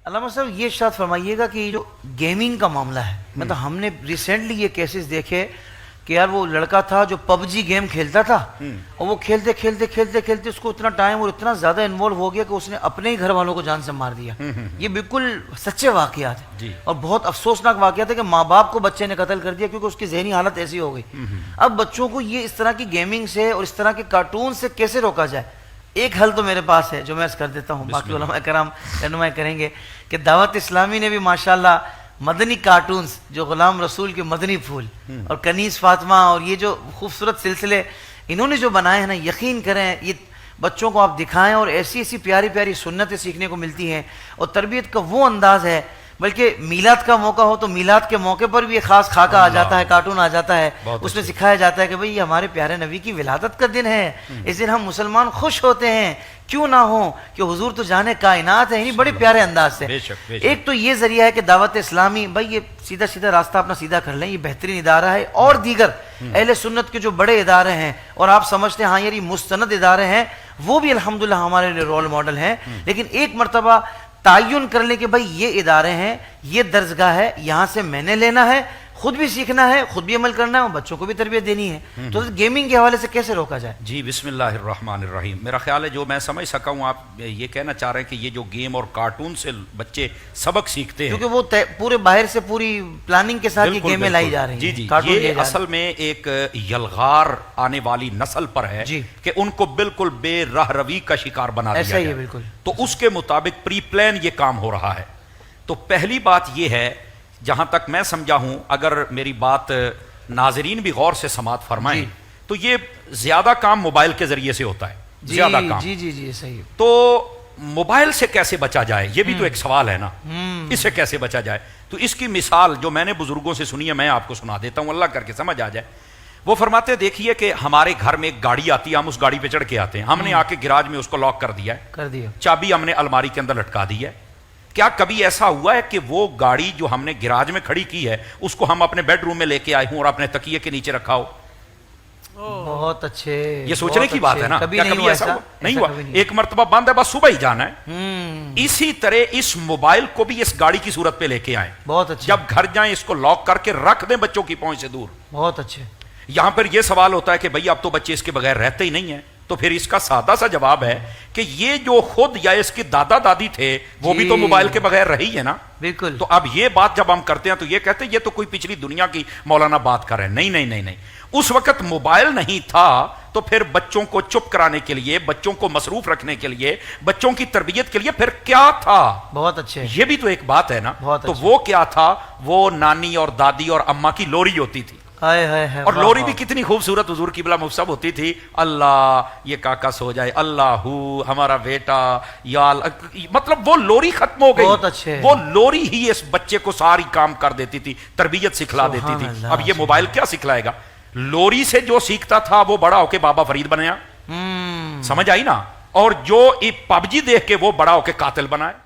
علامہ صاحب یہ ارشاد فرمائیے گا کہ جو گیمنگ کا معاملہ ہے، مطلب ہم نے ریسنٹلی یہ کیسز دیکھے کہ یار وہ لڑکا تھا جو پب جی گیم کھیلتا تھا اور وہ کھیلتے کھیلتے کھیلتے کھیلتے اس کو اتنا ٹائم اور اتنا زیادہ انوالو ہو گیا کہ اس نے اپنے ہی گھر والوں کو جان سے مار دیا۔ یہ بالکل سچے واقعات ہیں اور بہت افسوسناک واقعات ہے کہ ماں باپ کو بچے نے قتل کر دیا کیونکہ اس کی ذہنی حالت ایسی ہو گئی۔ اب بچوں کو یہ اس طرح کی گیمنگ سے اور اس طرح کے کارٹون سے کیسے روکا جائے؟ ایک حل تو میرے پاس ہے جو میں کر دیتا ہوں، باقی علماء کرام رہنمائی کریں گے کہ دعوت اسلامی نے بھی ماشاءاللہ مدنی کارٹونز جو غلام رسول کے مدنی پھول اور کنیز فاطمہ اور یہ جو خوبصورت سلسلے انہوں نے جو بنائے ہیں نا، یقین کریں یہ بچوں کو آپ دکھائیں اور ایسی ایسی پیاری پیاری سنتیں سیکھنے کو ملتی ہیں اور تربیت کا وہ انداز ہے، بلکہ میلاد کا موقع ہو تو میلاد کے موقع پر بھی ایک خاص خاکہ آ جاتا ہے، کارٹون آ جاتا ہے، اس میں سکھایا جاتا ہے کہ بھئی یہ ہمارے پیارے نبی کی ولادت کا دن ہے، اس دن ہم مسلمان خوش ہوتے ہیں، کیوں نہ ہوں کہ حضور تو جانے کائنات ہے، یعنی بڑے پیارے انداز سے۔ ایک تو یہ ذریعہ ہے کہ دعوت اسلامی بھئی یہ سیدھا سیدھا راستہ اپنا سیدھا کر لیں، یہ بہترین ادارہ ہے، اور دیگر اہل سنت کے جو بڑے ادارے ہیں اور آپ سمجھتے ہیں ہاں یار یہ مستند ادارے ہیں، وہ بھی الحمدللہ ہمارے لیے رول ماڈل ہیں، لیکن ایک مرتبہ تعین کر لیں کہ بھائی یہ ادارے ہیں، یہ درسگاہ ہے، یہاں سے میں نے لینا ہے، خود بھی سیکھنا ہے، خود بھی عمل کرنا ہے اور بچوں کو بھی تربیت دینی ہے۔ تو گیمنگ کے حوالے سے کیسے روکا جائے؟ جی بسم اللہ الرحمن الرحیم۔ میرا خیال ہے جو میں سمجھ سکا ہوں آپ یہ کہنا چاہ رہے ہیں کہ یہ جو گیم اور کارٹون سے بچے سبق سیکھتے ہیں، کیونکہ وہ پورے باہر سے پوری پلاننگ کے ساتھ یہ گیمیں لائی جا رہی ہیں۔ جی یہ اصل میں ایک یلغار آنے والی نسل پر ہے کہ ان کو بالکل بے راہ روی کا شکار بنا دیا ایسا ہی ہے بالکل۔ تو اس کے مطابق پری پلان یہ کام ہو رہا ہے۔ تو پہلی بات یہ ہے، جہاں تک میں سمجھا ہوں، اگر میری بات ناظرین بھی غور سے سماعت فرمائیں تو یہ زیادہ کام موبائل کے ذریعے سے ہوتا ہے، زیادہ کام۔ جی صحیح۔ تو موبائل سے کیسے بچا جائے یہ بھی تو ایک سوال ہے نا، اس سے کیسے بچا جائے؟ تو اس کی مثال جو میں نے بزرگوں سے سنی ہے میں آپ کو سنا دیتا ہوں، اللہ کر کے سمجھ آ جائے۔ وہ فرماتے ہیں دیکھیے کہ ہمارے گھر میں ایک گاڑی آتی ہے، ہم اس گاڑی پہ چڑھ کے آتے ہیں، ہم نے آ کے گراج میں اس کو لاک کر دیا ہے، چابی ہم نے الماری کے اندر لٹکا دی ہے۔ کیا کبھی ایسا ہوا ہے کہ وہ گاڑی جو ہم نے گراج میں کھڑی کی ہے اس کو ہم اپنے بیڈ روم میں لے کے آئے ہوں اور اپنے تکیے کے نیچے رکھا ہو؟ بہت اچھے، یہ سوچنے کی بات ہے نا، کیا کبھی ایسا ہوا؟ نہیں ہوا۔ ایک مرتبہ بند ہے، بس صبح ہی جانا ہے۔ اسی طرح اس موبائل کو بھی اس گاڑی کی صورت پہ لے کے آئیں، بہت اچھے، جب گھر جائیں اس کو لاک کر کے رکھ دیں بچوں کی پہنچ سے دور۔ بہت اچھے۔ یہاں پر یہ سوال ہوتا ہے کہ بھئی اب تو بچے اس کے بغیر رہتے ہی نہیں ہیں، تو پھر اس کا سادہ سا جواب ہے کہ یہ جو خود یا اس کے دادا دادی تھے وہ بھی تو موبائل کے بغیر رہی ہے نا، بالکل۔ تو اب یہ بات جب ہم کرتے ہیں تو یہ کہتے ہیں یہ تو کوئی پچھلی دنیا کی مولانا بات کر رہے ہیں۔ نہیں، اس وقت موبائل نہیں تھا تو پھر بچوں کو چپ کرانے کے لیے، بچوں کو مصروف رکھنے کے لیے، بچوں کی تربیت کے لیے پھر کیا تھا؟ بہت اچھے، یہ بھی تو ایک بات ہے نا۔ تو وہ کیا تھا؟ وہ نانی اور دادی اور اماں کی لوری ہوتی تھی، اور لوری بھی کتنی خوبصورت حضور قبلہ مفصب ہوتی تھی، اللہ یہ کاکا سو جائے، اللہ ہمارا بیٹا، یا مطلب وہ لوری ختم ہو گئی، وہ لوری ہی اس بچے کو ساری کام کر دیتی تھی، تربیت سکھلا دیتی تھی۔ اب یہ موبائل کیا سکھلائے گا؟ لوری سے جو سیکھتا تھا وہ بڑا ہو کے بابا فرید بنیا، سمجھ آئی نا، اور جو پب جی دیکھ کے وہ بڑا ہو کے قاتل بنا ہے۔